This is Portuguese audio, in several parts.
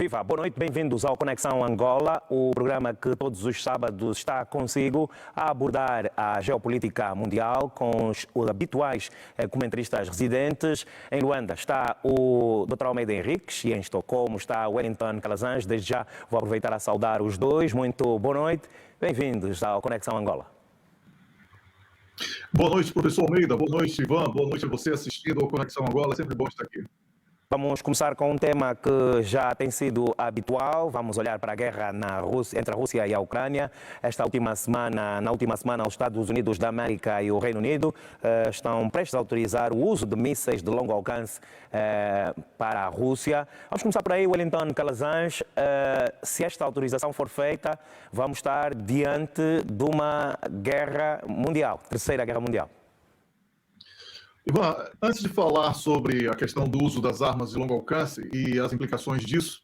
Viva, boa noite, bem-vindos ao Conexão Angola, o programa que todos os sábados está consigo a abordar a geopolítica mundial com os habituais comentaristas residentes. Em Luanda está o Dr. Almeida Henriques e em Estocolmo está Wellington Calazans. Desde já vou aproveitar a saudar os dois. Muito boa noite, bem-vindos ao Conexão Angola. Boa noite, professor Almeida. Boa noite, Ivan. Boa noite a você assistindo ao Conexão Angola. Sempre bom estar aqui. Vamos começar com um tema que já tem sido habitual. Vamos olhar para a guerra entre a Rússia e a Ucrânia. Na última semana, os Estados Unidos da América e o Reino Unido estão prestes a autorizar o uso de mísseis de longo alcance para a Rússia. Vamos começar por aí, Wellington Calazans. Se esta autorização for feita, vamos estar diante de uma guerra mundial, terceira guerra mundial. Ivan, antes de falar sobre a questão do uso das armas de longo alcance e as implicações disso,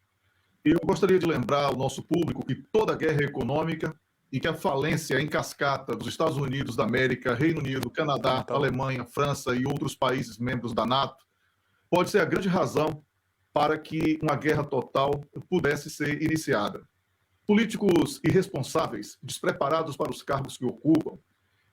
eu gostaria de lembrar ao nosso público que toda guerra é econômica e que a falência em cascata dos Estados Unidos da América, Reino Unido, Canadá, Alemanha, França e outros países membros da NATO pode ser a grande razão para que uma guerra total pudesse ser iniciada. Políticos irresponsáveis, despreparados para os cargos que ocupam,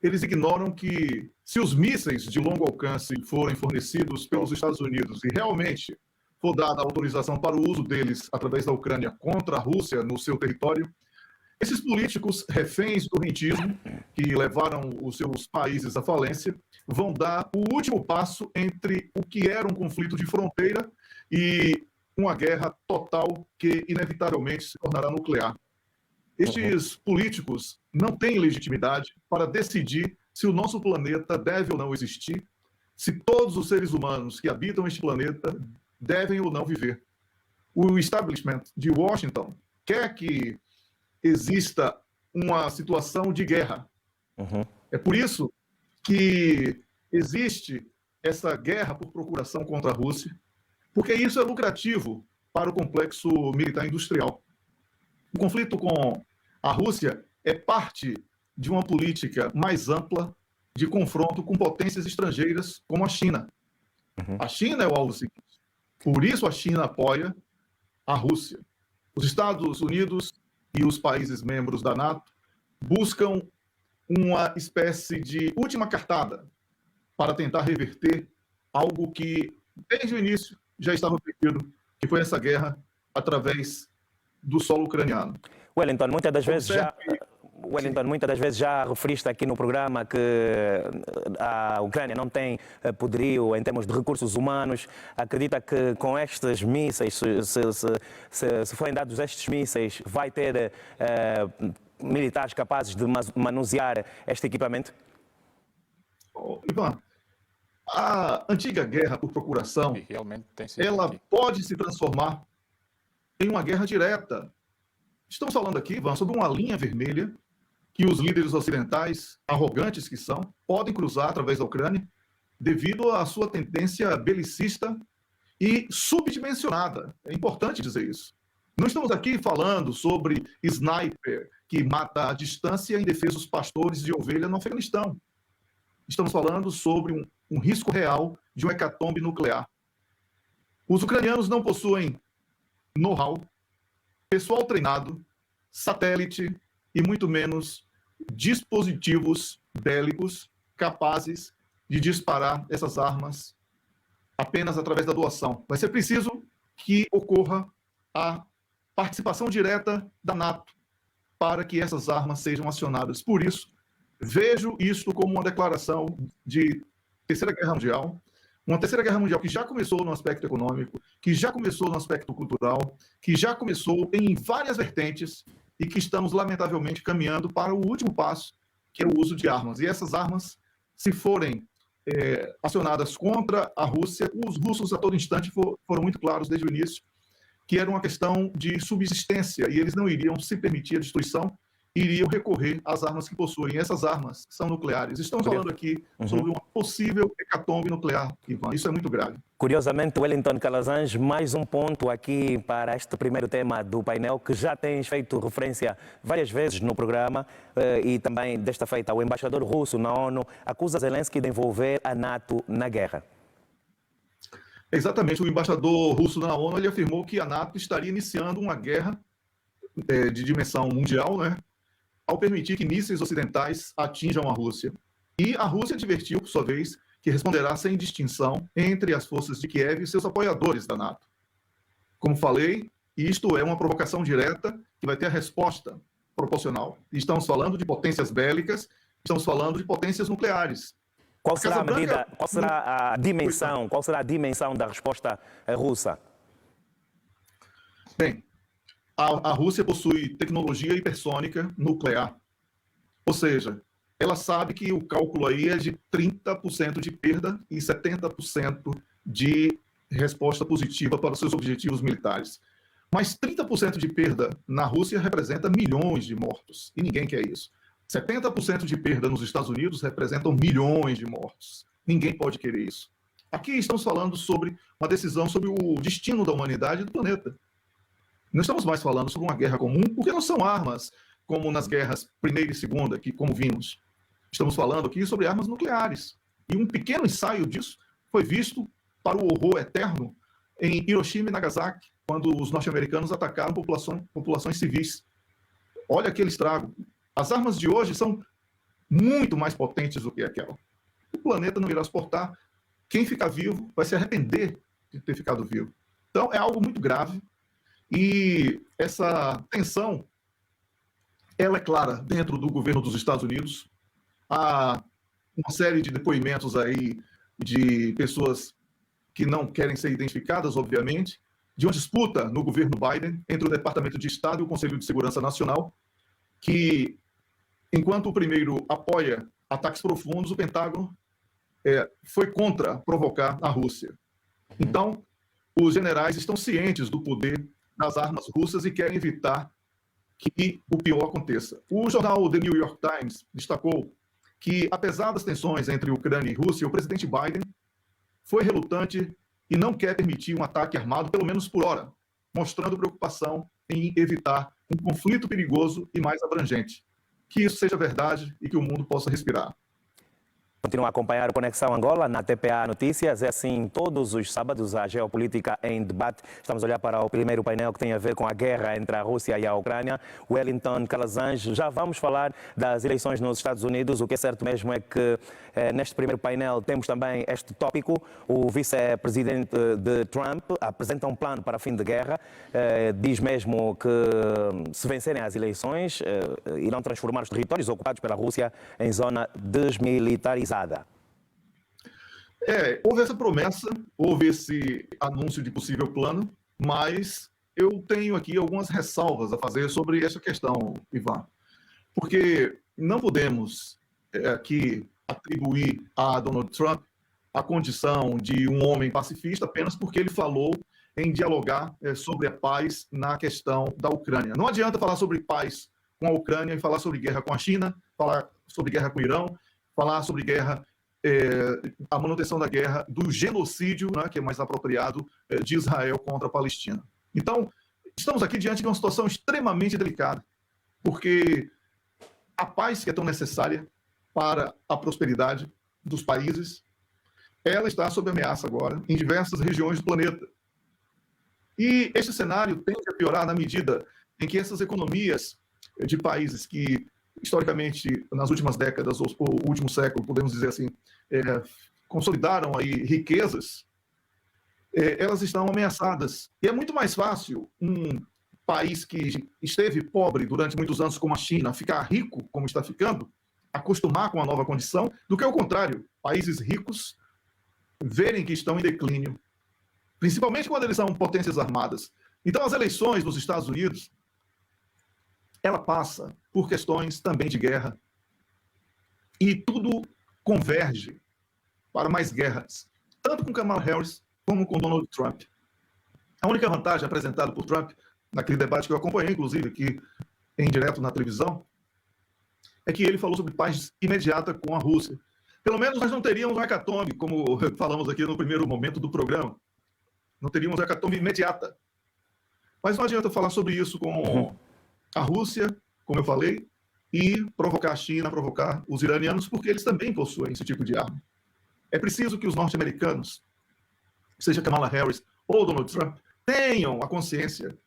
eles ignoram que, se os mísseis de longo alcance forem fornecidos pelos Estados Unidos e realmente for dada a autorização para o uso deles através da Ucrânia contra a Rússia no seu território, esses políticos reféns do rentismo, que levaram os seus países à falência, vão dar o último passo entre o que era um conflito de fronteira e uma guerra total que, inevitavelmente, se tornará nuclear. Estes políticos não têm legitimidade para decidir se o nosso planeta deve ou não existir, se todos os seres humanos que habitam este planeta devem ou não viver. O establishment de Washington quer que exista uma situação de guerra. É por isso que existe essa guerra por procuração contra a Rússia, porque isso é lucrativo para o complexo militar industrial. O conflito com a Rússia é parte de uma política mais ampla de confronto com potências estrangeiras como a China. A China é o alvo seguinte. Por isso a China apoia a Rússia. Os Estados Unidos e os países membros da NATO buscam uma espécie de última cartada para tentar reverter algo que, desde o início, já estava perdido, que foi essa guerra através do solo ucraniano. Wellington, muitas das vezes já referiste aqui no programa que a Ucrânia não tem poderio em termos de recursos humanos. Acredita que com estes mísseis, se forem dados estes mísseis, vai ter militares capazes de manusear este equipamento? Ivan, a antiga guerra por procuração, ela pode se transformar em uma guerra direta. Estamos falando aqui, Ivan, sobre uma linha vermelha que os líderes ocidentais, arrogantes que são, podem cruzar através da Ucrânia devido à sua tendência belicista e subdimensionada. É importante dizer isso. Não estamos aqui falando sobre sniper que mata à distância indefesos pastores de ovelha no Afeganistão. Estamos falando sobre um risco real de um hecatombe nuclear. Os ucranianos não possuem know-how, pessoal treinado, satélite e muito menos dispositivos bélicos capazes de disparar essas armas apenas através da doação. Vai ser preciso que ocorra a participação direta da NATO para que essas armas sejam acionadas. Por isso, vejo isto como uma declaração de Terceira Guerra Mundial, uma Terceira Guerra Mundial que já começou no aspecto econômico, que já começou no aspecto cultural, que já começou em várias vertentes e que estamos, lamentavelmente, caminhando para o último passo, que é o uso de armas. E essas armas, se forem acionadas contra a Rússia, os russos a todo instante foram muito claros desde o início que era uma questão de subsistência e eles não iriam se permitir a destruição, iriam recorrer às armas que possuem. Essas armas são nucleares. Estamos falando aqui sobre uma possível hecatombe nuclear, Ivan. Isso é muito grave. Curiosamente, Wellington Calazans, mais um ponto aqui para este primeiro tema do painel, que já tens feito referência várias vezes no programa e também desta feita o embaixador russo na ONU acusa Zelensky de envolver a NATO na guerra. Exatamente, o embaixador russo na ONU ele afirmou que a NATO estaria iniciando uma guerra de dimensão mundial, né, ao permitir que mísseis ocidentais atinjam a Rússia. E a Rússia advertiu, por sua vez, que responderá sem distinção entre as forças de Kiev e seus apoiadores da NATO. Como falei, isto é uma provocação direta que vai ter a resposta proporcional. Estamos falando de potências bélicas, estamos falando de potências nucleares. Qual será a medida, qual será a dimensão da resposta russa? Bem, a Rússia possui tecnologia hipersônica nuclear. Ou seja, ela sabe que o cálculo aí é de 30% de perda e 70% de resposta positiva para os seus objetivos militares. Mas 30% de perda na Rússia representa milhões de mortos, e ninguém quer isso. 70% de perda nos Estados Unidos representam milhões de mortos. Ninguém pode querer isso. Aqui estamos falando sobre uma decisão sobre o destino da humanidade e do planeta. Não estamos mais falando sobre uma guerra comum, porque não são armas como nas guerras Primeira e Segunda, que como vimos. Estamos falando aqui sobre armas nucleares. E um pequeno ensaio disso foi visto para o horror eterno em Hiroshima e Nagasaki, quando os norte-americanos atacaram populações civis. Olha aquele estrago. As armas de hoje são muito mais potentes do que aquela. O planeta não irá suportar. Quem ficar vivo vai se arrepender de ter ficado vivo. Então, é algo muito grave. E essa tensão, ela é clara dentro do governo dos Estados Unidos. Há uma série de depoimentos aí de pessoas que não querem ser identificadas, obviamente, de uma disputa no governo Biden entre o Departamento de Estado e o Conselho de Segurança Nacional, que, enquanto o primeiro apoia ataques profundos, o Pentágono foi contra provocar a Rússia. Então, os generais estão cientes do poder das armas russas e querem evitar que o pior aconteça. O jornal The New York Times destacou que, apesar das tensões entre Ucrânia e Rússia, o presidente Biden foi relutante e não quer permitir um ataque armado, pelo menos por hora, mostrando preocupação em evitar um conflito perigoso e mais abrangente. Que isso seja verdade e que o mundo possa respirar. Continua a acompanhar o Conexão Angola na TPA Notícias. É assim, todos os sábados, a geopolítica em debate. Estamos a olhar para o primeiro painel que tem a ver com a guerra entre a Rússia e a Ucrânia. Wellington Calazans, já vamos falar das eleições nos Estados Unidos. O que é certo mesmo é que neste primeiro painel temos também este tópico. O vice-presidente de Trump apresenta um plano para fim de guerra. Diz mesmo que se vencerem as eleições, irão transformar os territórios ocupados pela Rússia em zona desmilitarizada. Houve essa promessa, houve esse anúncio de possível plano, mas eu tenho aqui algumas ressalvas a fazer sobre essa questão, Ivan. Porque não podemos aqui atribuir a Donald Trump a condição de um homem pacifista apenas porque ele falou em dialogar sobre a paz na questão da Ucrânia. Não adianta falar sobre paz com a Ucrânia e falar sobre guerra com a China, falar sobre guerra com o Irão, falar sobre guerra, a manutenção da guerra, do genocídio, né, que é mais apropriado, de Israel contra a Palestina. Então, estamos aqui diante de uma situação extremamente delicada, porque a paz que é tão necessária para a prosperidade dos países, ela está sob ameaça agora em diversas regiões do planeta. E esse cenário tende a piorar na medida em que essas economias de países que historicamente, nas últimas décadas, ou o último século, podemos dizer assim, consolidaram aí riquezas, elas estão ameaçadas. E é muito mais fácil um país que esteve pobre durante muitos anos, como a China, ficar rico, como está ficando, acostumar com a nova condição, do que ao contrário, países ricos verem que estão em declínio, principalmente quando eles são potências armadas. Então, as eleições nos Estados Unidos, ela passa por questões também de guerra. E tudo converge para mais guerras, tanto com Kamala Harris como com Donald Trump. A única vantagem apresentada por Trump, naquele debate que eu acompanhei, inclusive, aqui em direto na televisão, é que ele falou sobre paz imediata com a Rússia. Pelo menos nós não teríamos um hecatombe, como falamos aqui no primeiro momento do programa. Não teríamos uma hecatombe imediata. Mas não adianta falar sobre isso com a Rússia, como eu falei, e provocar a China, provocar os iranianos, porque eles também possuem esse tipo de arma. É preciso que os norte-americanos seja Kamala Harris ou Donald Trump, tenham a consciência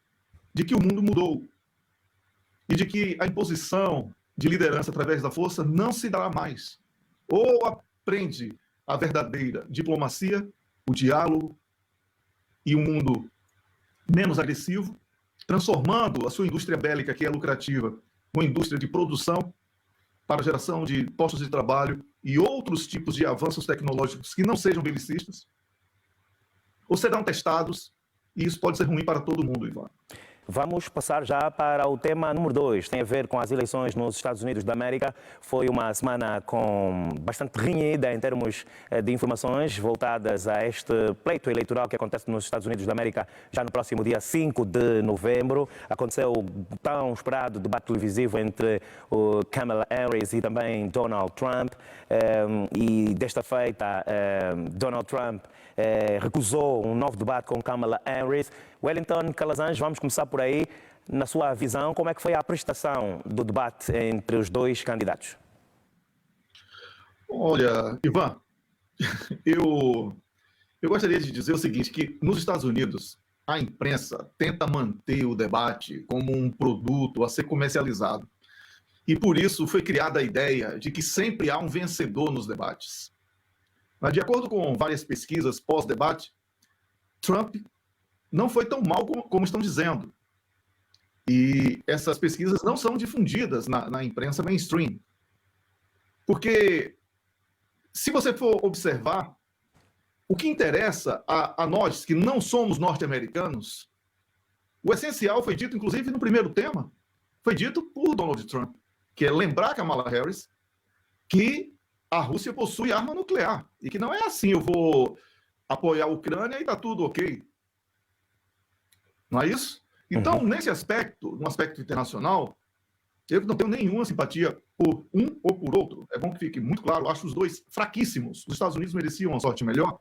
de que o mundo mudou e de que a imposição de liderança através da força não se dará mais. Ou aprende a verdadeira diplomacia, o diálogo e um mundo menos agressivo, transformando a sua indústria bélica, que é lucrativa, uma indústria de produção para geração de postos de trabalho e outros tipos de avanços tecnológicos que não sejam belicistas, ou serão testados, e isso pode ser ruim para todo mundo, Ivan. Vamos passar já para o tema número 2, tem a ver com as eleições nos Estados Unidos da América. Foi uma semana bastante renhida em termos de informações voltadas a este pleito eleitoral que acontece nos Estados Unidos da América já no próximo dia 5 de novembro. Aconteceu o tão esperado debate televisivo entre o Kamala Harris e também Donald Trump. E desta feita, Donald Trump recusou um novo debate com Kamala Harris. Wellington Calazans, vamos começar por aí. Na sua visão, como é que foi a prestação do debate entre os dois candidatos? Olha, Ivan, eu gostaria de dizer o seguinte, que nos Estados Unidos, a imprensa tenta manter o debate como um produto a ser comercializado. E por isso foi criada a ideia de que sempre há um vencedor nos debates. Mas, de acordo com várias pesquisas pós-debate, Trump não foi tão mal como estão dizendo. E essas pesquisas não são difundidas na imprensa mainstream. Porque, se você for observar, o que interessa a nós que não somos norte-americanos, o essencial foi dito, inclusive, no primeiro tema, foi dito por Donald Trump, que é lembrar Kamala Harris que a Rússia possui arma nuclear e que não é assim, eu vou apoiar a Ucrânia e está tudo ok. Não é isso? Então, nesse aspecto, no aspecto internacional, eu não tenho nenhuma simpatia por um ou por outro. É bom que fique muito claro, acho os dois fraquíssimos. Os Estados Unidos mereciam uma sorte melhor.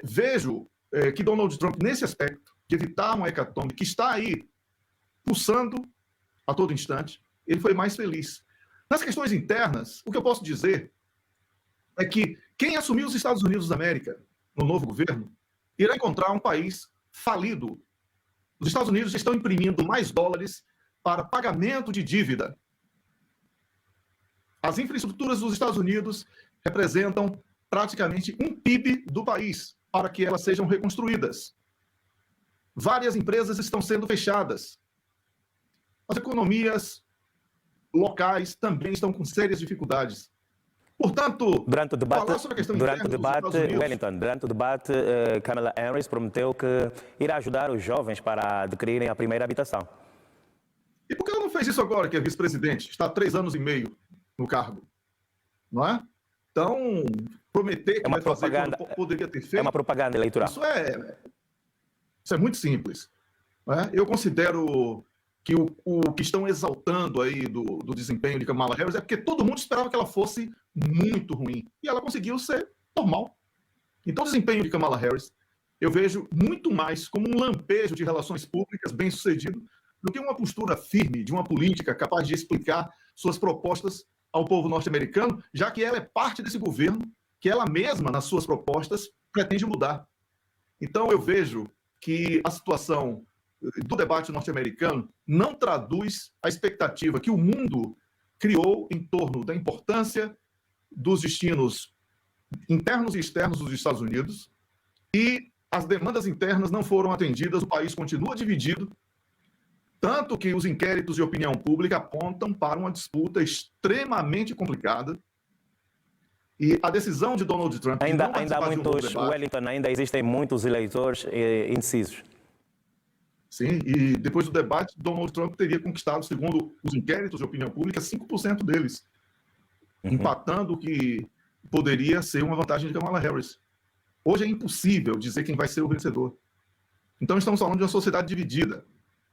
Vejo que Donald Trump, nesse aspecto, de evitar uma hecatombe que está aí pulsando a todo instante, ele foi mais feliz. Nas questões internas, o que eu posso dizer é que quem assumir os Estados Unidos da América no novo governo irá encontrar um país falido. Os Estados Unidos estão imprimindo mais dólares para pagamento de dívida. As infraestruturas dos Estados Unidos representam praticamente um PIB do país para que elas sejam reconstruídas. Várias empresas estão sendo fechadas. As economias locais também estão com sérias dificuldades. Portanto, durante o debate, falar sobre a questão interna dos Estados Unidos... Wellington, durante o debate, Kamala Harris prometeu que irá ajudar os jovens para adquirirem a primeira habitação. E por que ela não fez isso agora, que é vice-presidente? Está há 3 anos e meio no cargo. Não é? Então, prometer que vai fazer quando poderia ter feito... É uma propaganda eleitoral. Isso é muito simples. Não é? Eu considero que o que estão exaltando aí do desempenho de Kamala Harris é porque todo mundo esperava que ela fosse muito ruim. E ela conseguiu ser normal. Então, o desempenho de Kamala Harris eu vejo muito mais como um lampejo de relações públicas bem-sucedido do que uma postura firme de uma política capaz de explicar suas propostas ao povo norte-americano, já que ela é parte desse governo que ela mesma, nas suas propostas, pretende mudar. Então, eu vejo que a situação do debate norte-americano não traduz a expectativa que o mundo criou em torno da importância dos destinos internos e externos dos Estados Unidos, e as demandas internas não foram atendidas, o país continua dividido, tanto que os inquéritos de opinião pública apontam para uma disputa extremamente complicada. E a decisão de Donald Trump... Ainda há muitos, Wellington, ainda existem muitos eleitores indecisos. Sim, e depois do debate, Donald Trump teria conquistado, segundo os inquéritos de opinião pública, 5% deles, empatando o que poderia ser uma vantagem de Kamala Harris. Hoje é impossível dizer quem vai ser o vencedor. Então estamos falando de uma sociedade dividida.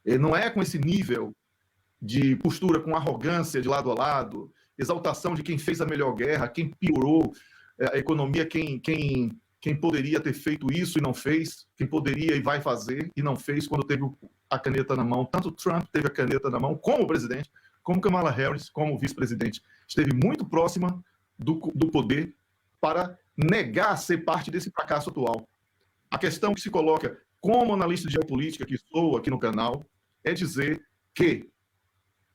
E não é com esse nível de postura com arrogância de lado a lado, exaltação de quem fez a melhor guerra, quem piorou a economia, quem poderia ter feito isso e não fez, quem poderia e vai fazer e não fez quando teve a caneta na mão. Tanto Trump teve a caneta na mão como presidente, como Kamala Harris, como vice-presidente. Esteve muito próxima do poder para negar ser parte desse fracasso atual. A questão que se coloca como analista de geopolítica que sou aqui no canal é dizer que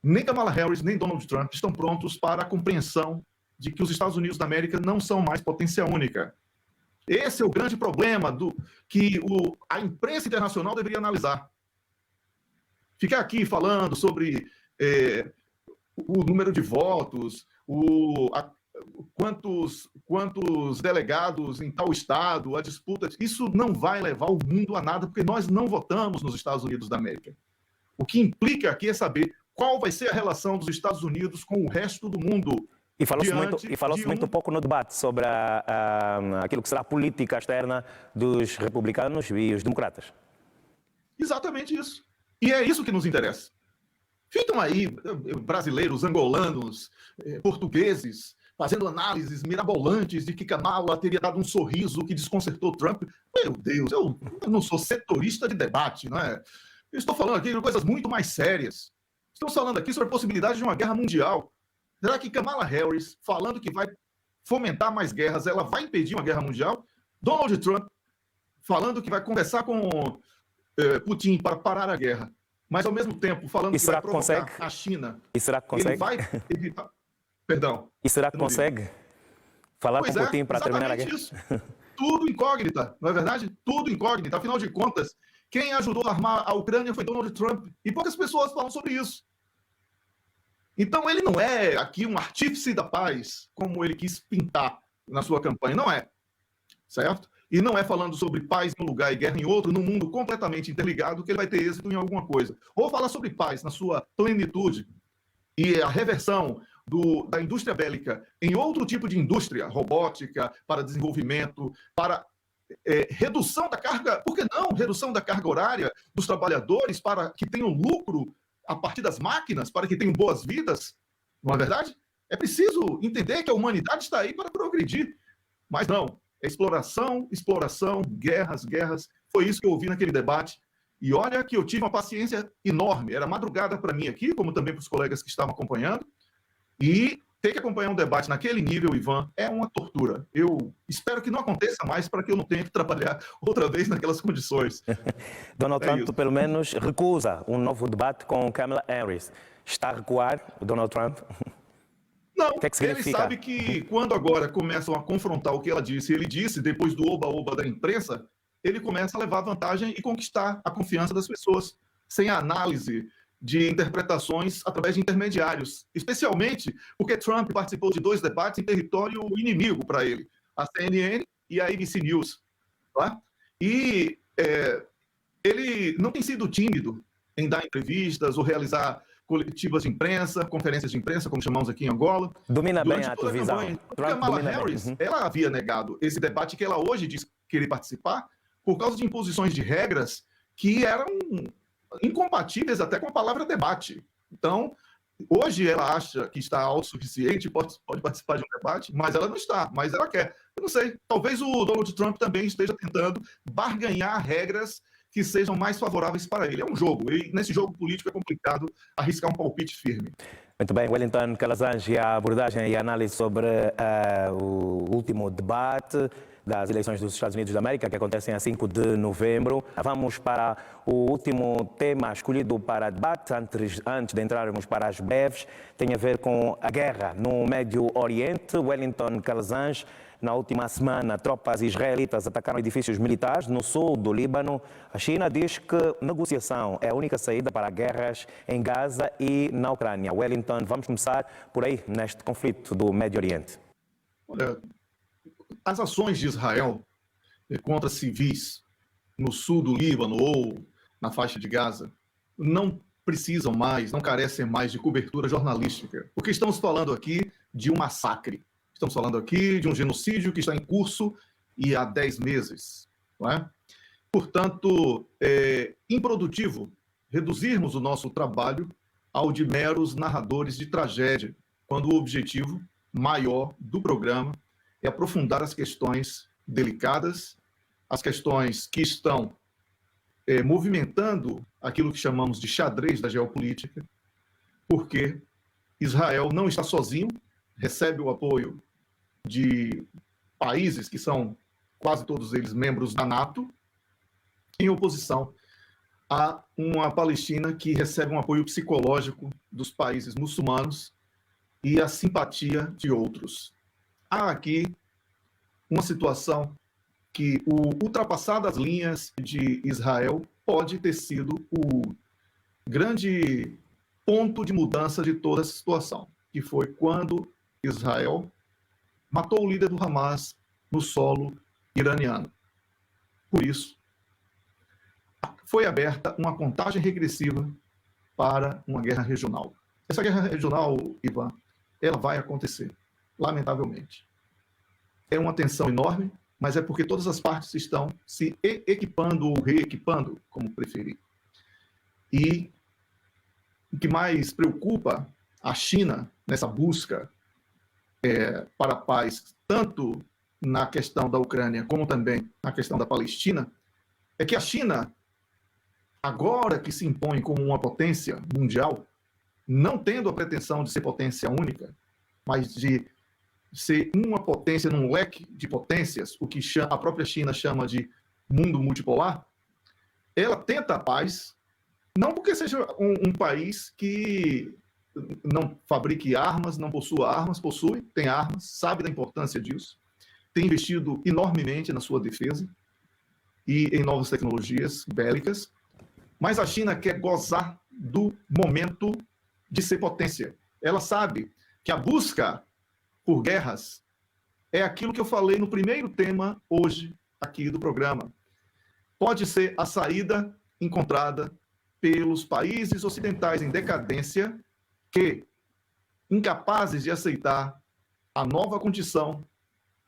nem Kamala Harris, nem Donald Trump estão prontos para a compreensão de que os Estados Unidos da América não são mais potência única. Esse é o grande problema que a imprensa internacional deveria analisar. Ficar aqui falando sobre o número de votos, quantos delegados em tal estado, a disputa, isso não vai levar o mundo a nada, porque nós não votamos nos Estados Unidos da América. O que implica aqui é saber qual vai ser a relação dos Estados Unidos com o resto do mundo. E falou-se muito pouco no debate sobre aquilo que será a política externa dos republicanos e os democratas. Exatamente isso. E é isso que nos interessa. Ficam aí brasileiros, angolanos, portugueses, fazendo análises mirabolantes de que Kamala teria dado um sorriso que desconcertou Trump. Meu Deus, eu não sou setorista de debate, não é? Eu estou falando aqui de coisas muito mais sérias. Estamos falando aqui sobre a possibilidade de uma guerra mundial. Será que Kamala Harris, falando que vai fomentar mais guerras, ela vai impedir uma guerra mundial? Donald Trump, falando que vai conversar com Putin para parar a guerra, mas ao mesmo tempo falando que vai provocar a China. E será que consegue? Ele vai evitar... Perdão. E será que consegue falar com Putin para terminar a guerra? Isso. Tudo incógnita, não é verdade? Tudo incógnita. Afinal de contas, quem ajudou a armar a Ucrânia foi Donald Trump. E poucas pessoas falam sobre isso. Então, ele não é aqui um artífice da paz, como ele quis pintar na sua campanha. Não é. Certo? E não é falando sobre paz em um lugar e guerra em outro, num mundo completamente interligado, que ele vai ter êxito em alguma coisa. Ou falar sobre paz na sua plenitude e a reversão da indústria bélica em outro tipo de indústria, robótica, para desenvolvimento, para redução da carga, por que não? Redução da carga horária dos trabalhadores para que tenham lucro a partir das máquinas, para que tenham boas vidas, não é verdade? É preciso entender que a humanidade está aí para progredir. Mas não, é exploração, exploração, guerras, guerras. Foi isso que eu ouvi naquele debate. E olha que eu tive uma paciência enorme. Era madrugada para mim aqui, como também para os colegas que estavam acompanhando. E ter que acompanhar um debate naquele nível, Ivan, é uma tortura. Eu espero que não aconteça mais para que eu não tenha que trabalhar outra vez naquelas condições. Donald Trump, pelo menos, recusa um novo debate com Kamala Harris. Está a recuar o Donald Trump? Não, que ele sabe que quando agora começam a confrontar o que ela disse, ele disse, depois do oba-oba da imprensa, ele começa a levar vantagem e conquistar a confiança das pessoas, sem a análise de interpretações através de intermediários, especialmente porque Trump participou de 2 debates em território inimigo para ele, a CNN e a ABC News. Tá? E ele não tem sido tímido em dar entrevistas ou realizar coletivas de imprensa, conferências de imprensa, como chamamos aqui em Angola. Domina bem a televisão. Kamala Harris, ela havia negado esse debate que ela hoje diz querer participar por causa de imposições de regras que eram incompatíveis até com a palavra debate. Então, hoje ela acha que está autossuficiente, pode participar de um debate, mas ela não está, mas ela quer. Eu não sei, talvez o Donald Trump também esteja tentando barganhar regras que sejam mais favoráveis para ele. É um jogo, e nesse jogo político é complicado arriscar um palpite firme. Muito bem, Wellington Calazans, e a abordagem e a análise sobre o último debate das eleições dos Estados Unidos da América, que acontecem a 5 de novembro. Vamos para o último tema escolhido para debate, antes de entrarmos para as breves, tem a ver com a guerra no Médio Oriente. Wellington Calazans, na última semana, tropas israelitas atacaram edifícios militares no sul do Líbano. A China diz que negociação é a única saída para guerras em Gaza e na Ucrânia. Wellington, vamos começar por aí, neste conflito do Médio Oriente. Olha, as ações de Israel contra civis no sul do Líbano ou na faixa de Gaza não precisam mais, não carecem mais de cobertura jornalística, porque estamos falando aqui de um massacre. Estamos falando aqui de um genocídio que está em curso e há 10 meses. Não é? Portanto, é improdutivo reduzirmos o nosso trabalho ao de meros narradores de tragédia, quando o objetivo maior do programa é aprofundar as questões delicadas, as questões que estão movimentando aquilo que chamamos de xadrez da geopolítica, porque Israel não está sozinho, recebe o apoio de países que são quase todos eles membros da NATO, em oposição a uma Palestina que recebe um apoio psicológico dos países muçulmanos e a simpatia de outros. Há aqui uma situação que o ultrapassar das linhas de Israel pode ter sido o grande ponto de mudança de toda essa situação, que foi quando Israel matou o líder do Hamas no solo iraniano. Por isso, foi aberta uma contagem regressiva para uma guerra regional. Essa guerra regional, Ivan, ela vai acontecer, lamentavelmente. É uma tensão enorme, mas é porque todas as partes estão se equipando ou reequipando, como preferir. E o que mais preocupa a China nessa busca para a paz, tanto na questão da Ucrânia como também na questão da Palestina, é que a China, agora que se impõe como uma potência mundial, não tendo a pretensão de ser potência única, mas de ser uma potência num leque de potências, o que a própria China chama de mundo multipolar, ela tenta a paz, não porque seja um país que não fabrique armas, não possua armas, possui, tem armas, sabe da importância disso, tem investido enormemente na sua defesa e em novas tecnologias bélicas, mas a China quer gozar do momento de ser potência. Ela sabe que a busca por guerras é aquilo que eu falei no primeiro tema hoje aqui do programa. Pode ser a saída encontrada pelos países ocidentais em decadência que, incapazes de aceitar a nova condição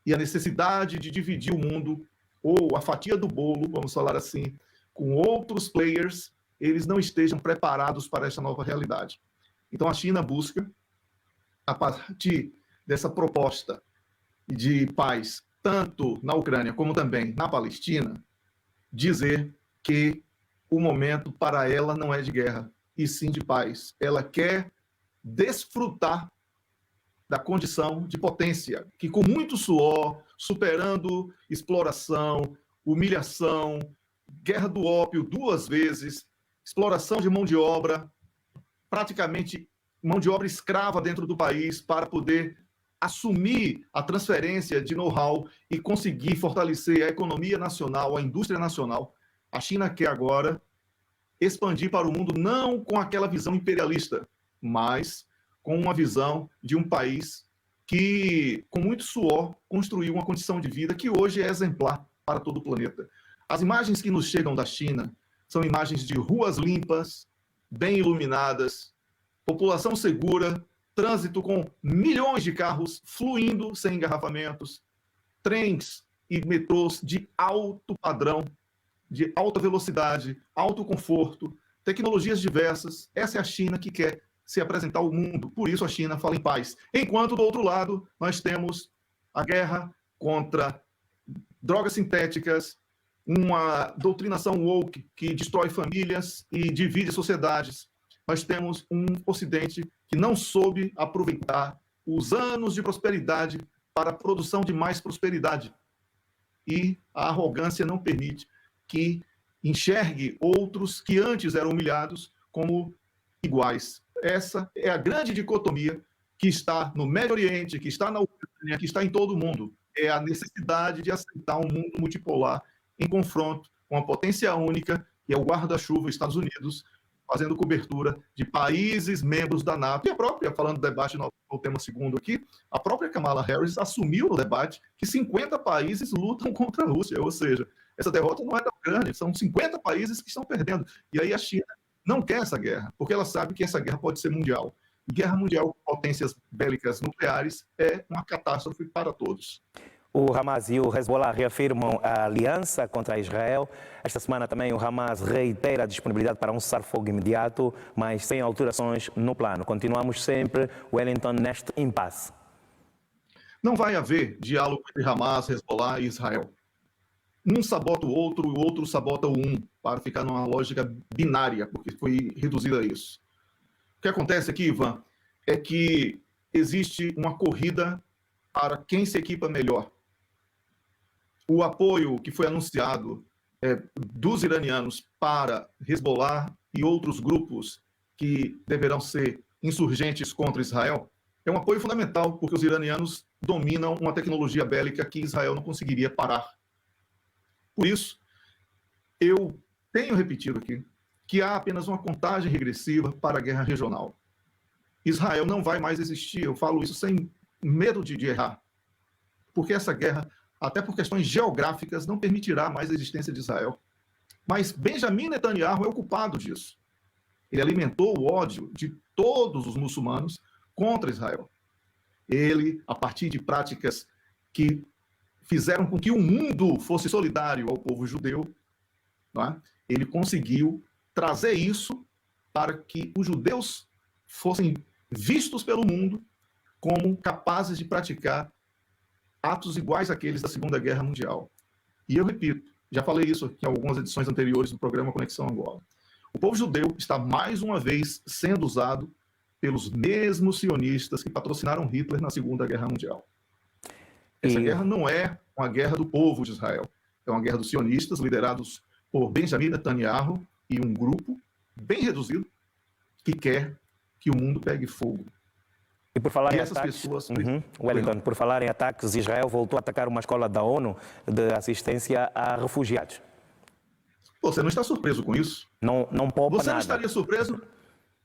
e a necessidade de dividir o mundo, ou a fatia do bolo, vamos falar assim, com outros players, eles não estejam preparados para essa nova realidade. Então a China busca, a partir dessa proposta de paz, tanto na Ucrânia como também na Palestina, dizer que o momento para ela não é de guerra, e sim de paz. Ela quer desfrutar da condição de potência, que com muito suor, superando exploração, humilhação, guerra do ópio 2 vezes, exploração de mão de obra, praticamente mão de obra escrava dentro do país para poder assumir a transferência de know-how e conseguir fortalecer a economia nacional, a indústria nacional. A China quer agora expandir para o mundo não com aquela visão imperialista, mas com uma visão de um país que, com muito suor, construiu uma condição de vida que hoje é exemplar para todo o planeta. As imagens que nos chegam da China são imagens de ruas limpas, bem iluminadas, população segura, trânsito com milhões de carros fluindo sem engarrafamentos, trens e metrôs de alto padrão, de alta velocidade, alto conforto, tecnologias diversas. Essa é a China que quer se apresentar ao mundo. Por isso a China fala em paz. Enquanto, do outro lado, nós temos a guerra contra drogas sintéticas, uma doutrinação woke que destrói famílias e divide sociedades. Nós temos um Ocidente que não soube aproveitar os anos de prosperidade para a produção de mais prosperidade. E a arrogância não permite que enxergue outros que antes eram humilhados como iguais. Essa é a grande dicotomia que está no Médio Oriente, que está na Ucrânia, que está em todo o mundo. É a necessidade de aceitar um mundo multipolar em confronto com a potência única, que é o guarda-chuva Estados Unidos, fazendo cobertura de países membros da NATO. E a própria, falando do debate no tema segundo aqui, a própria Kamala Harris assumiu no debate que 50 países lutam contra a Rússia, ou seja, essa derrota não é tão grande, são 50 países que estão perdendo. E aí a China não quer essa guerra, porque ela sabe que essa guerra pode ser mundial. E guerra mundial com potências bélicas nucleares é uma catástrofe para todos. O Hamas e o Hezbollah reafirmam a aliança contra Israel. Esta semana também o Hamas reitera a disponibilidade para um cessar-fogo imediato, mas sem alterações no plano. Continuamos sempre, Wellington, neste impasse. Não vai haver diálogo entre Hamas, Hezbollah e Israel. Um sabota o outro sabota o um, para ficar numa lógica binária, porque foi reduzida a isso. O que acontece aqui, Ivan, é que existe uma corrida para quem se equipa melhor. O apoio que foi anunciado dos iranianos para Hezbollah e outros grupos que deverão ser insurgentes contra Israel, é um apoio fundamental, porque os iranianos dominam uma tecnologia bélica que Israel não conseguiria parar. Por isso, eu tenho repetido aqui que há apenas uma contagem regressiva para a guerra regional. Israel não vai mais existir, eu falo isso sem medo de errar, porque essa guerra, até por questões geográficas, não permitirá mais a existência de Israel. Mas Benjamin Netanyahu é o culpado disso. Ele alimentou o ódio de todos os muçulmanos contra Israel. Ele, a partir de práticas que fizeram com que o mundo fosse solidário ao povo judeu, não é? Ele conseguiu trazer isso para que os judeus fossem vistos pelo mundo como capazes de praticar atos iguais àqueles da Segunda Guerra Mundial. E eu repito, já falei isso aqui em algumas edições anteriores do programa Conexão Angola. O povo judeu está mais uma vez sendo usado pelos mesmos sionistas que patrocinaram Hitler na Segunda Guerra Mundial. Essa guerra não é uma guerra do povo de Israel. É uma guerra dos sionistas, liderados por Benjamin Netanyahu e um grupo bem reduzido que quer que o mundo pegue fogo. E por falar E em essas ataques, pessoas... Wellington, por falar em ataques, Israel voltou a atacar uma escola da ONU de assistência a refugiados. Você não está surpreso com isso? Não poupa Você não nada. estaria surpreso?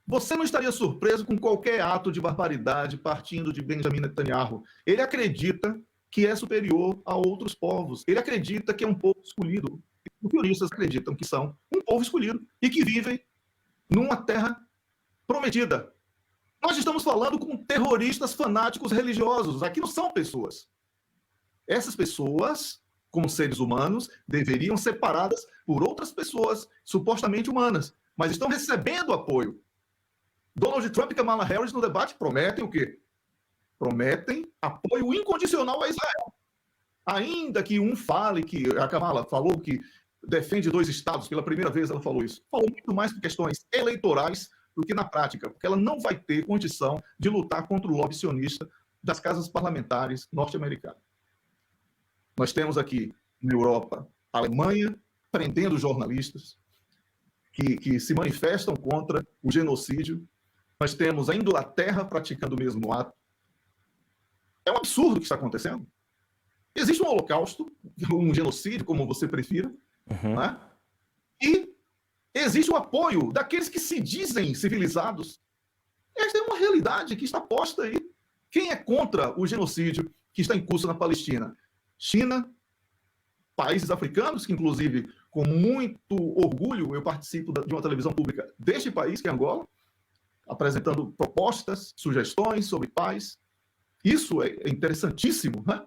Você não estaria surpreso com qualquer ato de barbaridade partindo de Benjamin Netanyahu. Ele acredita que é superior a outros povos. Ele acredita que é um povo escolhido. Os sionistas acreditam que são um povo escolhido e que vivem numa terra prometida. Nós estamos falando com terroristas fanáticos religiosos. Aqui não são pessoas. Essas pessoas, como seres humanos, deveriam ser separadas por outras pessoas supostamente humanas, mas estão recebendo apoio. Donald Trump e Kamala Harris no debate prometem o quê? Prometem apoio incondicional a Israel. Ainda que um fale que a Kamala falou que defende 2 estados, pela primeira vez ela falou isso. Falou muito mais por questões eleitorais do que na prática, porque ela não vai ter condição de lutar contra o lobby sionista das casas parlamentares norte-americanas. Nós temos aqui, na Europa, a Alemanha prendendo jornalistas que se manifestam contra o genocídio. Nós temos a Inglaterra praticando o mesmo ato. É um absurdo o que está acontecendo. Existe um holocausto, um genocídio, como você prefira, né? E existe o apoio daqueles que se dizem civilizados. Esta é uma realidade que está posta aí. Quem é contra o genocídio que está em curso na Palestina? China, países africanos, que inclusive, com muito orgulho, eu participo de uma televisão pública deste país, que é Angola, apresentando propostas, sugestões sobre paz. Isso é interessantíssimo, né?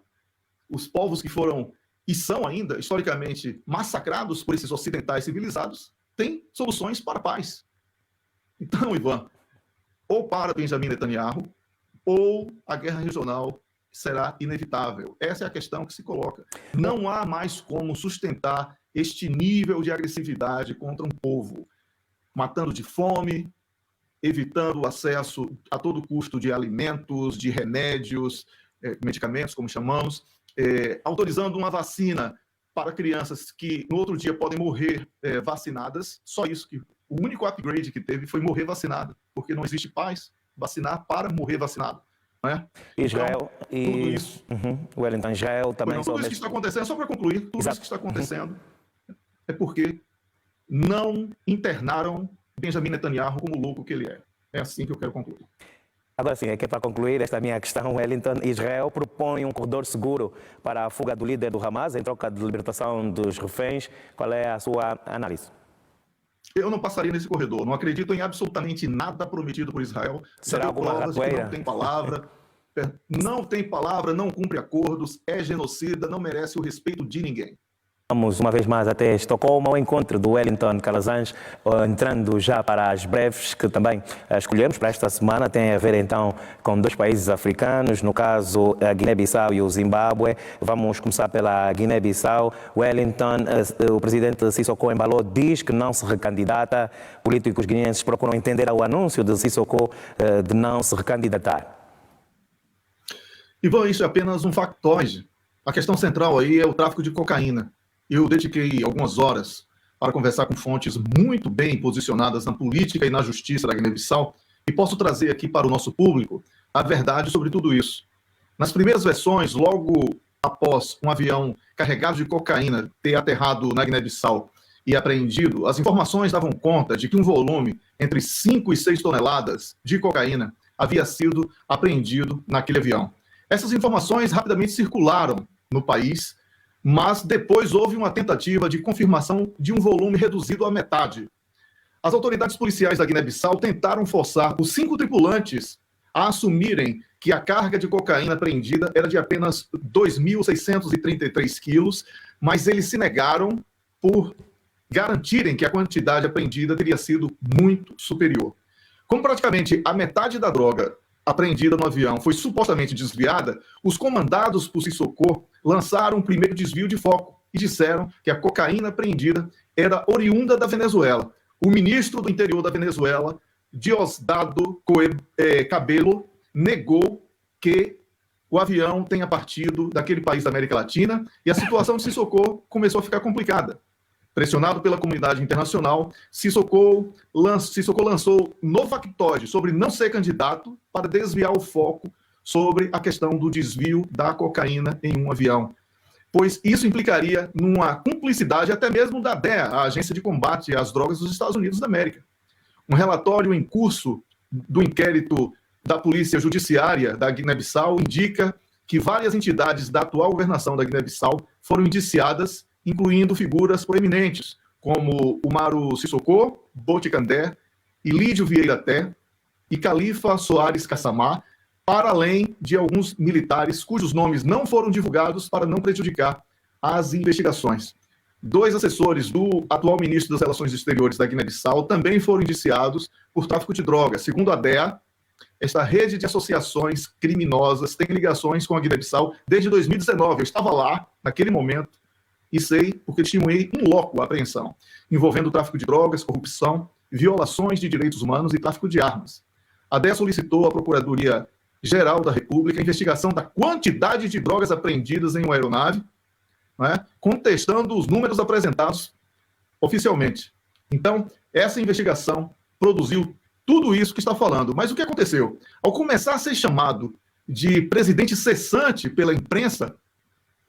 Os povos que foram e são ainda historicamente massacrados por esses ocidentais civilizados têm soluções para a paz. Então, Ivan, ou para Benjamin Netanyahu, ou a guerra regional será inevitável. Essa é a questão que se coloca. Não há mais como sustentar este nível de agressividade contra um povo, matando de fome, evitando o acesso a todo custo de alimentos, de remédios, medicamentos, como chamamos, autorizando uma vacina para crianças que no outro dia podem morrer vacinadas. Só isso, que o único upgrade que teve foi morrer vacinado, porque não existe paz vacinar para morrer vacinado. Né? Israel então, tudo isso. Wellington, Israel também. Tudo isso que está acontecendo, só para concluir, tudo isso que está acontecendo é porque não internaram Benjamin Netanyahu como louco que ele é. É assim que eu quero concluir. Agora sim, é que para concluir esta minha questão, Wellington, Israel propõe um corredor seguro para a fuga do líder do Hamas em troca de libertação dos reféns. Qual é a sua análise? Eu não passaria nesse corredor. Não acredito em absolutamente nada prometido por Israel. Será alguma ratoeira? Não tem palavra, não cumpre acordos, é genocida, não merece o respeito de ninguém. Vamos uma vez mais até Estocolmo, ao encontro do Wellington Calazans, entrando já para as breves que também escolhemos para esta semana. Tem a ver então com 2 países africanos, no caso a Guiné-Bissau e o Zimbábue. Vamos começar pela Guiné-Bissau. Wellington, o presidente Sissoko Embalo diz que não se recandidata. Políticos guineenses procuram entender o anúncio de Sissoko de não se recandidatar. Ivan, isso é apenas um factoide. A questão central aí é o tráfico de cocaína. eu dediquei algumas horas para conversar com fontes muito bem posicionadas na política e na justiça da Guiné-Bissau e posso trazer aqui para o nosso público a verdade sobre tudo isso. Nas primeiras versões, logo após um avião carregado de cocaína ter aterrado na Guiné-Bissau e apreendido, as informações davam conta de que um volume entre 5 e 6 toneladas de cocaína havia sido apreendido naquele avião. Essas informações rapidamente circularam no país, mas depois houve uma tentativa de confirmação de um volume reduzido à metade. As autoridades policiais da Guiné-Bissau tentaram forçar os 5 tripulantes a assumirem que a carga de cocaína apreendida era de apenas 2.633 quilos, mas eles se negaram por garantirem que a quantidade apreendida teria sido muito superior. Como praticamente a metade da droga apreendida no avião foi supostamente desviada, os comandados por Sissoko lançaram um primeiro desvio de foco e disseram que a cocaína apreendida era oriunda da Venezuela. O ministro do interior da Venezuela, Diosdado Cabello, negou que o avião tenha partido daquele país da América Latina e a situação de Sissoko começou a ficar complicada. Pressionado pela comunidade internacional, Sissoko lançou novo factoide sobre não ser candidato para desviar o foco sobre a questão do desvio da cocaína em um avião, pois isso implicaria numa cumplicidade até mesmo da DEA, a Agência de Combate às Drogas dos Estados Unidos da América. Um relatório em curso do inquérito da Polícia Judiciária da Guiné-Bissau indica que várias entidades da atual governação da Guiné-Bissau foram indiciadas, incluindo figuras proeminentes, como Umaru Sissoko, Boticandé, Ilídio Vieira Té e Califa Soares Kassamá, para além de alguns militares cujos nomes não foram divulgados para não prejudicar as investigações. 2 assessores do atual ministro das Relações Exteriores da Guiné-Bissau também foram indiciados por tráfico de drogas. Segundo a DEA, esta rede de associações criminosas tem ligações com a Guiné-Bissau desde 2019. Eu estava lá, naquele momento, e sei porque testemunhei in loco a apreensão, envolvendo tráfico de drogas, corrupção, violações de direitos humanos e tráfico de armas. A DEA solicitou à Procuradoria-Geral da República a investigação da quantidade de drogas apreendidas em uma aeronave, contestando os números apresentados oficialmente. Então, essa investigação produziu tudo isso que está falando. Mas o que aconteceu? Ao começar a ser chamado de presidente cessante pela imprensa,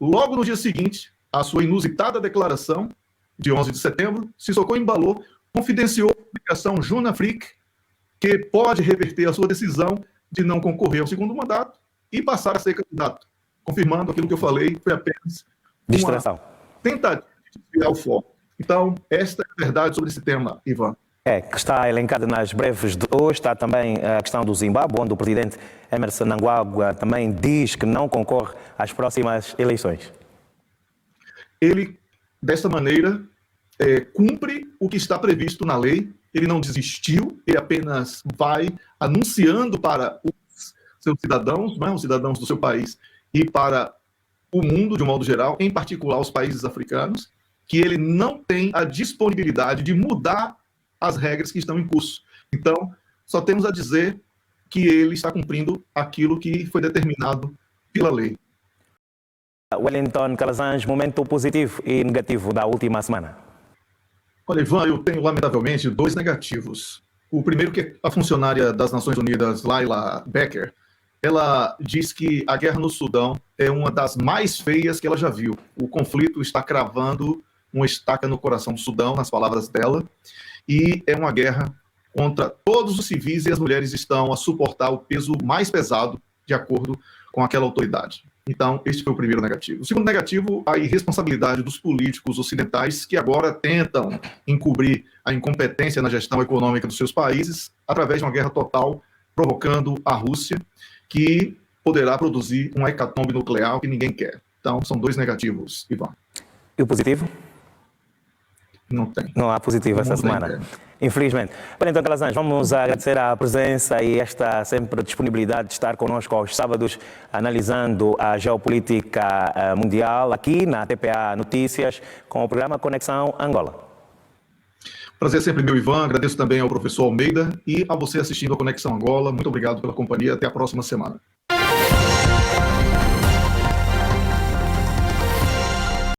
logo no dia seguinte, a sua inusitada declaração de 11 de setembro, Sissoko embalou, confidenciou a publicação Jeune Afrique, que pode reverter a sua decisão de não concorrer ao segundo mandato e passar a ser candidato, confirmando aquilo que eu falei, foi apenas distração, uma tentativa de desviar o foco. Então, esta é a verdade sobre esse tema, Ivan. Que está elencada nas breves de hoje, está também a questão do Zimbábue, onde o presidente Emmerson Mnangagwa também diz que não concorre às próximas eleições. Ele, desta maneira, cumpre o que está previsto na lei, ele não desistiu, ele apenas vai anunciando para os seus cidadãos, os cidadãos do seu país, e para o mundo de um modo geral, em particular os países africanos, que ele não tem a disponibilidade de mudar as regras que estão em curso. Então, só temos a dizer que ele está cumprindo aquilo que foi determinado pela lei. Wellington Calazans, momento positivo e negativo da última semana. Olha, Ivan, eu tenho, lamentavelmente, 2 negativos. O primeiro que a funcionária das Nações Unidas, Laila Becker, ela diz que a guerra no Sudão é uma das mais feias que ela já viu. O conflito está cravando uma estaca no coração do Sudão, nas palavras dela, e é uma guerra contra todos os civis e as mulheres estão a suportar o peso mais pesado, de acordo com aquela autoridade. Então, este foi o primeiro negativo. O segundo negativo, a irresponsabilidade dos políticos ocidentais que agora tentam encobrir a incompetência na gestão econômica dos seus países através de uma guerra total, provocando a Rússia, que poderá produzir uma hecatombe nuclear que ninguém quer. Então, são 2 negativos, Ivan. E o positivo? Não tem. Não há positivo essa semana, infelizmente. Então, Calazans, vamos agradecer a presença e esta sempre disponibilidade de estar conosco aos sábados, analisando a geopolítica mundial aqui na TPA Notícias, com o programa Conexão Angola. Prazer sempre meu, Ivan. Agradeço também ao professor Almeida e a você assistindo a Conexão Angola. Muito obrigado pela companhia. Até a próxima semana.